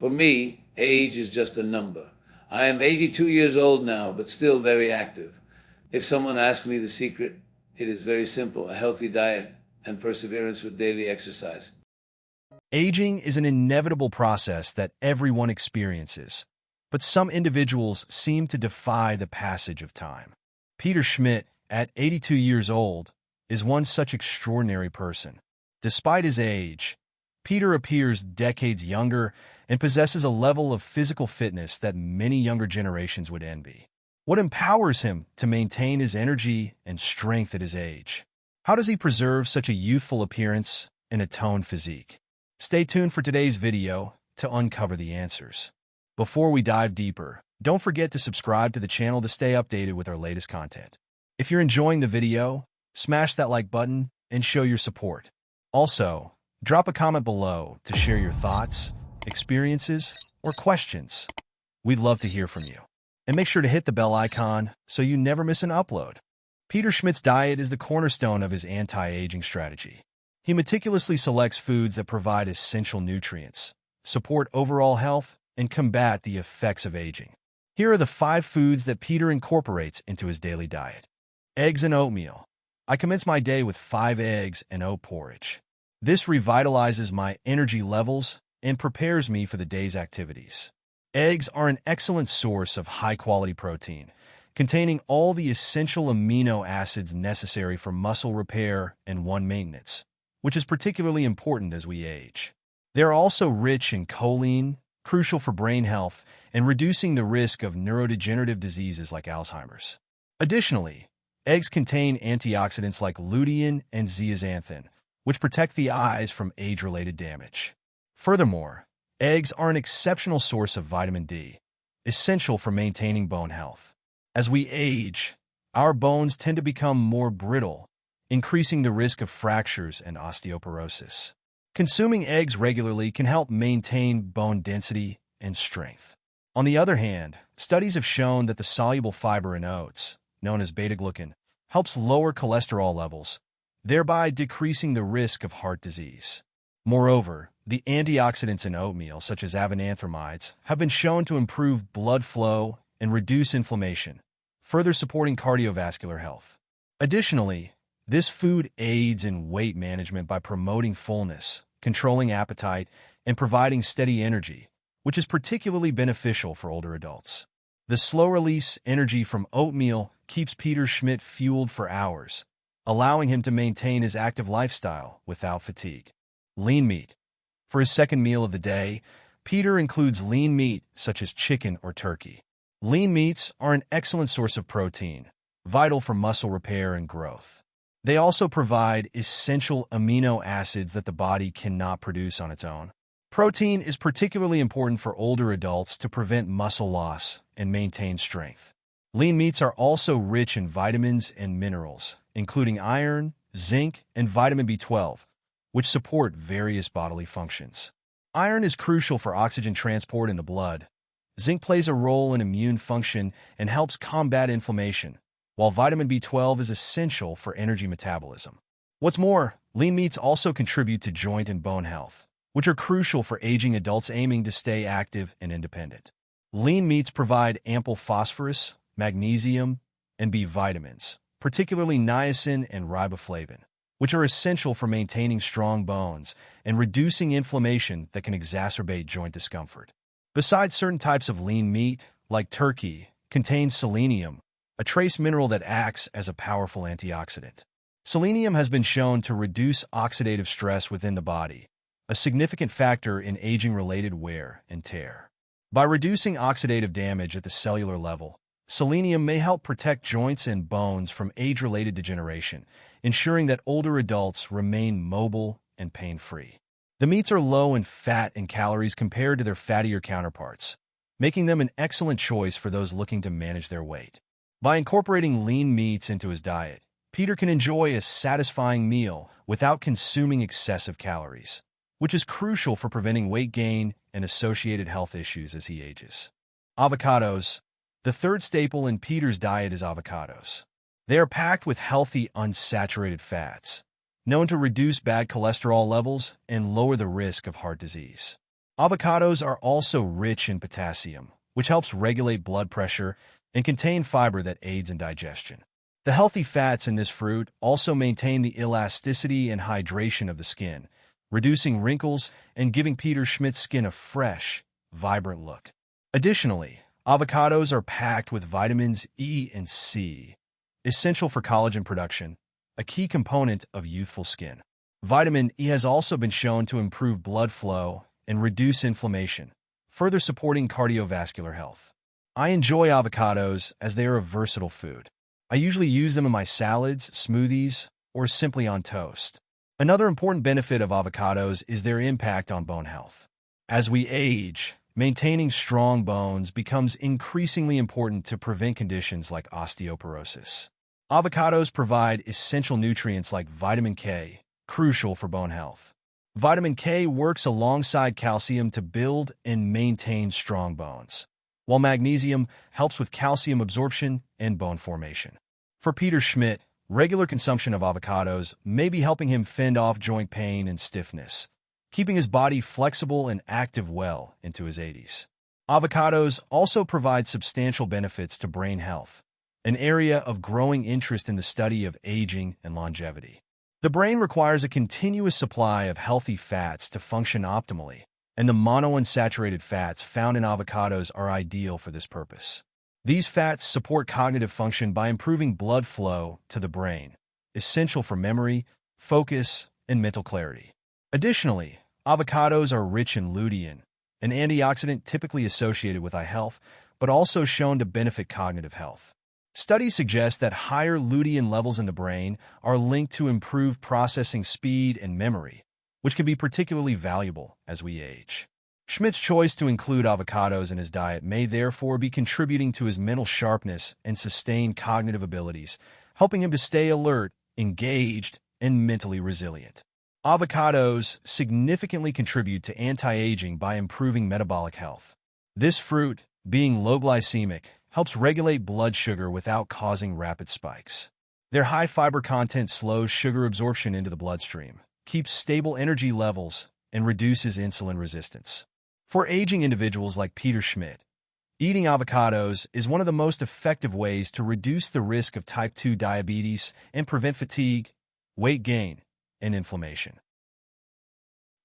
For me, age is just a number. I am 82 years old now, but still very active. If someone asks me the secret, it is very simple: a healthy diet and perseverance with daily exercise. Aging is an inevitable process that everyone experiences, but some individuals seem to defy the passage of time. Peter Schmidt, at 82 years old, is one such extraordinary person. Despite his age, Peter appears decades younger and possesses a level of physical fitness that many younger generations would envy. What empowers him to maintain his energy and strength at his age? How does he preserve such a youthful appearance and a toned physique? Stay tuned for today's video to uncover the answers. Before we dive deeper, don't forget to subscribe to the channel to stay updated with our latest content. If you're enjoying the video, smash that like button and show your support. Also, drop a comment below to share your thoughts, experiences, or questions. We'd love to hear from you. And make sure to hit the bell icon so you never miss an upload. Peter Schmidt's diet is the cornerstone of his anti-aging strategy. He meticulously selects foods that provide essential nutrients, support overall health, and combat the effects of aging. Here are the 5 foods that Peter incorporates into his daily diet. Eggs and oatmeal. I commence my day with 5 eggs and oat porridge. This revitalizes my energy levels and prepares me for the day's activities. Eggs are an excellent source of high-quality protein, containing all the essential amino acids necessary for muscle repair and wound maintenance, which is particularly important as we age. They are also rich in choline, crucial for brain health and reducing the risk of neurodegenerative diseases like Alzheimer's. Additionally, eggs contain antioxidants like lutein and zeaxanthin, which protect the eyes from age-related damage. Furthermore, eggs are an exceptional source of vitamin D, essential for maintaining bone health. As we age, our bones tend to become more brittle, increasing the risk of fractures and osteoporosis. Consuming eggs regularly can help maintain bone density and strength. On the other hand, studies have shown that the soluble fiber in oats, known as beta-glucan, helps lower cholesterol levels, thereby decreasing the risk of heart disease. Moreover, the antioxidants in oatmeal, such as avenanthramides, have been shown to improve blood flow and reduce inflammation, further supporting cardiovascular health. Additionally, this food aids in weight management by promoting fullness, controlling appetite, and providing steady energy, which is particularly beneficial for older adults. The slow-release energy from oatmeal keeps Peter Schmidt fueled for hours, allowing him to maintain his active lifestyle without fatigue. Lean meat. For his second meal of the day, Peter includes lean meat such as chicken or turkey. Lean meats are an excellent source of protein, vital for muscle repair and growth. They also provide essential amino acids that the body cannot produce on its own. Protein is particularly important for older adults to prevent muscle loss and maintain strength. Lean meats are also rich in vitamins and minerals, including iron, zinc, and vitamin B12, which support various bodily functions. Iron is crucial for oxygen transport in the blood. Zinc plays a role in immune function and helps combat inflammation, while vitamin B12 is essential for energy metabolism. What's more, lean meats also contribute to joint and bone health, which are crucial for aging adults aiming to stay active and independent. Lean meats provide ample phosphorus, magnesium, and B vitamins, particularly niacin and riboflavin, which are essential for maintaining strong bones and reducing inflammation that can exacerbate joint discomfort. Besides, certain types of lean meat, like turkey, contain selenium, a trace mineral that acts as a powerful antioxidant. Selenium has been shown to reduce oxidative stress within the body, a significant factor in aging-related wear and tear. By reducing oxidative damage at the cellular level, selenium may help protect joints and bones from age-related degeneration, ensuring that older adults remain mobile and pain-free. The meats are low in fat and calories compared to their fattier counterparts, making them an excellent choice for those looking to manage their weight. By incorporating lean meats into his diet, Peter can enjoy a satisfying meal without consuming excessive calories, which is crucial for preventing weight gain and associated health issues as he ages. Avocados. The third staple in Peter's diet is avocados. They are packed with healthy, unsaturated fats, known to reduce bad cholesterol levels and lower the risk of heart disease. Avocados are also rich in potassium, which helps regulate blood pressure and contain fiber that aids in digestion. The healthy fats in this fruit also maintain the elasticity and hydration of the skin, reducing wrinkles and giving Peter Schmidt's skin a fresh, vibrant look. Additionally, avocados are packed with vitamins E and C, essential for collagen production, a key component of youthful skin. Vitamin E has also been shown to improve blood flow and reduce inflammation, further supporting cardiovascular health. I enjoy avocados as they are a versatile food. I usually use them in my salads, smoothies, or simply on toast. Another important benefit of avocados is their impact on bone health. As we age, maintaining strong bones becomes increasingly important to prevent conditions like osteoporosis. Avocados provide essential nutrients like vitamin K, crucial for bone health. Vitamin K works alongside calcium to build and maintain strong bones, while magnesium helps with calcium absorption and bone formation. For Peter Schmidt, regular consumption of avocados may be helping him fend off joint pain and stiffness, keeping his body flexible and active well into his 80s. Avocados also provide substantial benefits to brain health, an area of growing interest in the study of aging and longevity. The brain requires a continuous supply of healthy fats to function optimally, and the monounsaturated fats found in avocados are ideal for this purpose. These fats support cognitive function by improving blood flow to the brain, essential for memory, focus, and mental clarity. Additionally, avocados are rich in lutein, an antioxidant typically associated with eye health, but also shown to benefit cognitive health. Studies suggest that higher lutein levels in the brain are linked to improved processing speed and memory, which can be particularly valuable as we age. Schmidt's choice to include avocados in his diet may therefore be contributing to his mental sharpness and sustained cognitive abilities, helping him to stay alert, engaged, and mentally resilient. Avocados significantly contribute to anti-aging by improving metabolic health. This fruit, being low glycemic, helps regulate blood sugar without causing rapid spikes. Their high fiber content slows sugar absorption into the bloodstream, keeps stable energy levels, and reduces insulin resistance. For aging individuals like Peter Schmidt, eating avocados is one of the most effective ways to reduce the risk of type 2 diabetes and prevent fatigue, weight gain, and inflammation.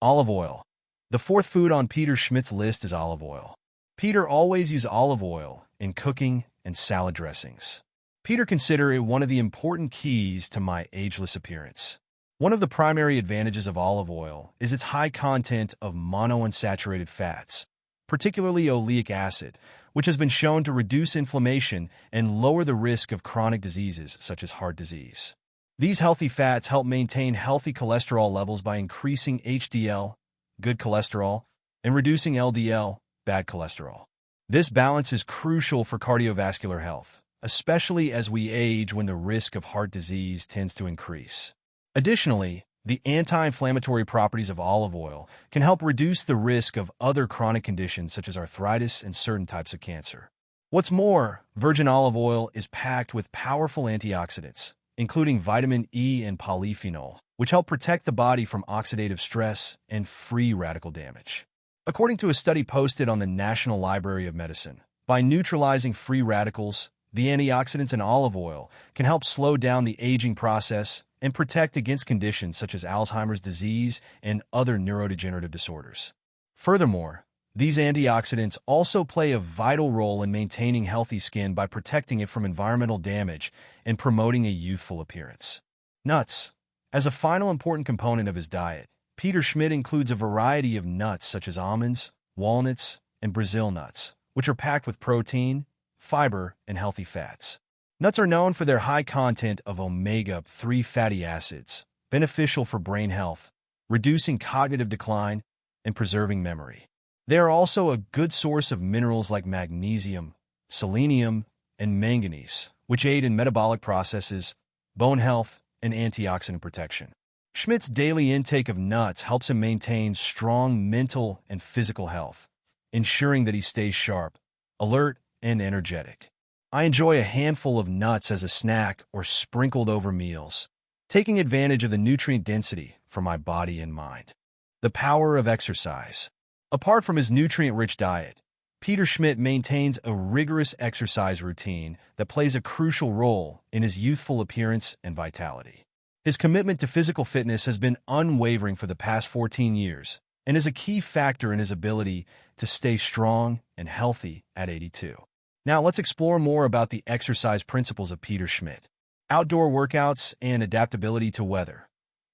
Olive oil. The fourth food on Peter Schmidt's list is olive oil. Peter always uses olive oil in cooking and salad dressings. Peter considers it one of the important keys to my ageless appearance. One of the primary advantages of olive oil is its high content of monounsaturated fats, particularly oleic acid, which has been shown to reduce inflammation and lower the risk of chronic diseases such as heart disease. These healthy fats help maintain healthy cholesterol levels by increasing HDL, good cholesterol, and reducing LDL, bad cholesterol. This balance is crucial for cardiovascular health, especially as we age when the risk of heart disease tends to increase. Additionally, the anti-inflammatory properties of olive oil can help reduce the risk of other chronic conditions such as arthritis and certain types of cancer. What's more, virgin olive oil is packed with powerful antioxidants, including vitamin E and polyphenol, which help protect the body from oxidative stress and free radical damage. According to a study posted on the National Library of Medicine, by neutralizing free radicals, the antioxidants in olive oil can help slow down the aging process and protect against conditions such as Alzheimer's disease and other neurodegenerative disorders. Furthermore, these antioxidants also play a vital role in maintaining healthy skin by protecting it from environmental damage and promoting a youthful appearance. Nuts. As a final important component of his diet, Peter Schmidt includes a variety of nuts such as almonds, walnuts, and Brazil nuts, which are packed with protein, fiber, and healthy fats. Nuts are known for their high content of omega-3 fatty acids, beneficial for brain health, reducing cognitive decline, and preserving memory. They are also a good source of minerals like magnesium, selenium, and manganese, which aid in metabolic processes, bone health, and antioxidant protection. Schmidt's daily intake of nuts helps him maintain strong mental and physical health, ensuring that he stays sharp, alert, and energetic. I enjoy a handful of nuts as a snack or sprinkled over meals, taking advantage of the nutrient density for my body and mind. The power of exercise. Apart from his nutrient-rich diet, Peter Schmidt maintains a rigorous exercise routine that plays a crucial role in his youthful appearance and vitality. His commitment to physical fitness has been unwavering for the past 14 years and is a key factor in his ability to stay strong and healthy at 82. Now, let's explore more about the exercise principles of Peter Schmidt. Outdoor workouts and adaptability to weather.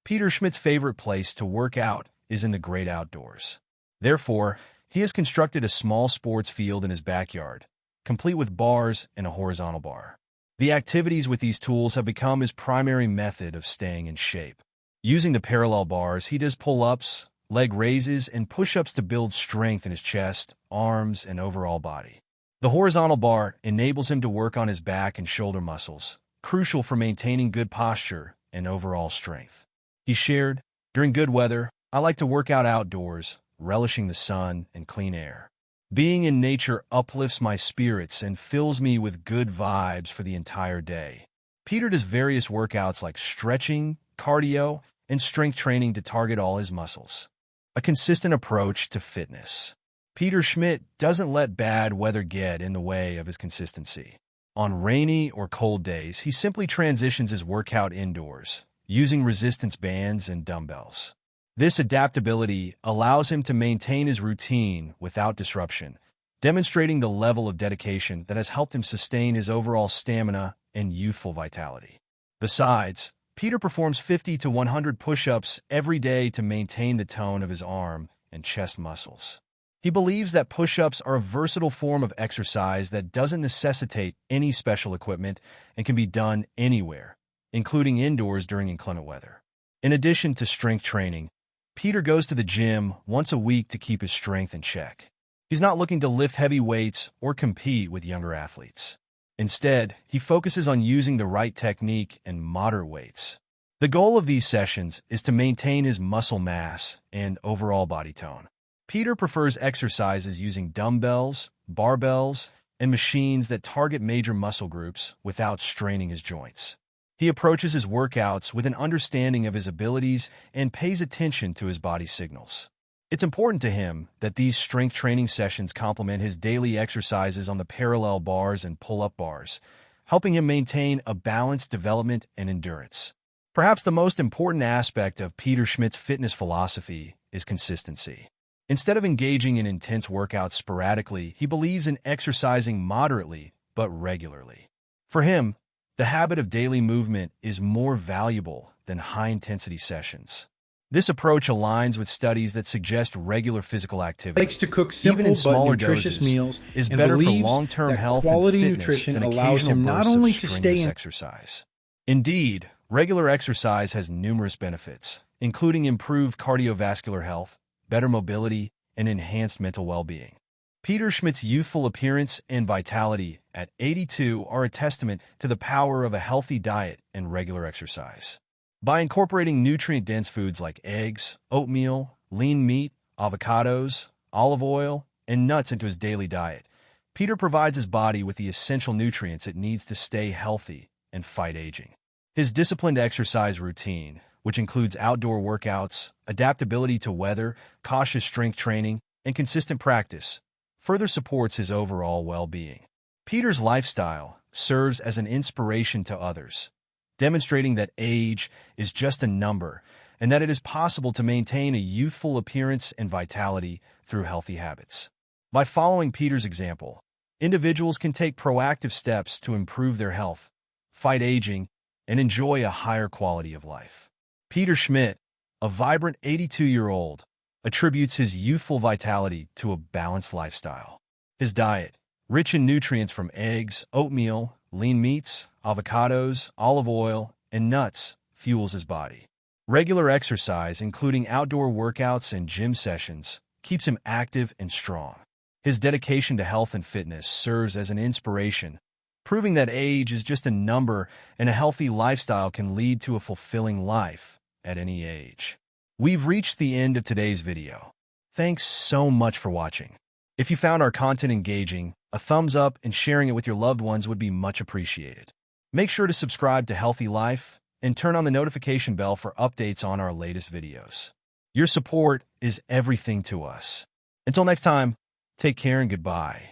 Peter Schmidt's favorite place to work out is in the great outdoors. Therefore, he has constructed a small sports field in his backyard, complete with bars and a horizontal bar. The activities with these tools have become his primary method of staying in shape. Using the parallel bars, he does pull-ups, leg raises, and push-ups to build strength in his chest, arms, and overall body. The horizontal bar enables him to work on his back and shoulder muscles, crucial for maintaining good posture and overall strength. He shared, "During good weather, I like to work out outdoors, relishing the sun and clean air. Being in nature uplifts my spirits and fills me with good vibes for the entire day." Peter does various workouts like stretching, cardio, and strength training to target all his muscles. A consistent approach to fitness. Peter Schmidt doesn't let bad weather get in the way of his consistency. On rainy or cold days, he simply transitions his workout indoors, using resistance bands and dumbbells. This adaptability allows him to maintain his routine without disruption, demonstrating the level of dedication that has helped him sustain his overall stamina and youthful vitality. Besides, Peter performs 50 to 100 push-ups every day to maintain the tone of his arm and chest muscles. He believes that push-ups are a versatile form of exercise that doesn't necessitate any special equipment and can be done anywhere, including indoors during inclement weather. In addition to strength training, Peter goes to the gym once a week to keep his strength in check. He's not looking to lift heavy weights or compete with younger athletes. Instead, he focuses on using the right technique and moderate weights. The goal of these sessions is to maintain his muscle mass and overall body tone. Peter prefers exercises using dumbbells, barbells, and machines that target major muscle groups without straining his joints. He approaches his workouts with an understanding of his abilities and pays attention to his body signals. It's important to him that these strength training sessions complement his daily exercises on the parallel bars and pull-up bars, helping him maintain a balanced development and endurance. Perhaps the most important aspect of Peter Schmidt's fitness philosophy is consistency. Instead of engaging in intense workouts sporadically, he believes in exercising moderately but regularly. For him, the habit of daily movement is more valuable than high-intensity sessions. This approach aligns with studies that suggest regular physical activity, Likes to cook simple even in smaller but nutritious doses, meals, is and better for believes long-term that health quality and fitness nutrition than allows occasional him not bursts only of to stay strenuous in exercise. Indeed, regular exercise has numerous benefits, including improved cardiovascular health, better mobility, and enhanced mental well-being. Peter Schmidt's youthful appearance and vitality at 82 are a testament to the power of a healthy diet and regular exercise. By incorporating nutrient-dense foods like eggs, oatmeal, lean meat, avocados, olive oil, and nuts into his daily diet, Peter provides his body with the essential nutrients it needs to stay healthy and fight aging. His disciplined exercise routine, which includes outdoor workouts, adaptability to weather, cautious strength training, and consistent practice, further supports his overall well-being. Peter's lifestyle serves as an inspiration to others, demonstrating that age is just a number and that it is possible to maintain a youthful appearance and vitality through healthy habits. By following Peter's example, individuals can take proactive steps to improve their health, fight aging, and enjoy a higher quality of life. Peter Schmidt, a vibrant 82-year-old, attributes his youthful vitality to a balanced lifestyle. His diet, rich in nutrients from eggs, oatmeal, lean meats, avocados, olive oil, and nuts, fuels his body. Regular exercise, including outdoor workouts and gym sessions, keeps him active and strong. His dedication to health and fitness serves as an inspiration, proving that age is just a number and a healthy lifestyle can lead to a fulfilling life at any age. We've reached the end of today's video. Thanks so much for watching. If you found our content engaging, a thumbs up and sharing it with your loved ones would be much appreciated. Make sure to subscribe to Healthy Life and turn on the notification bell for updates on our latest videos. Your support is everything to us. Until next time, take care and goodbye.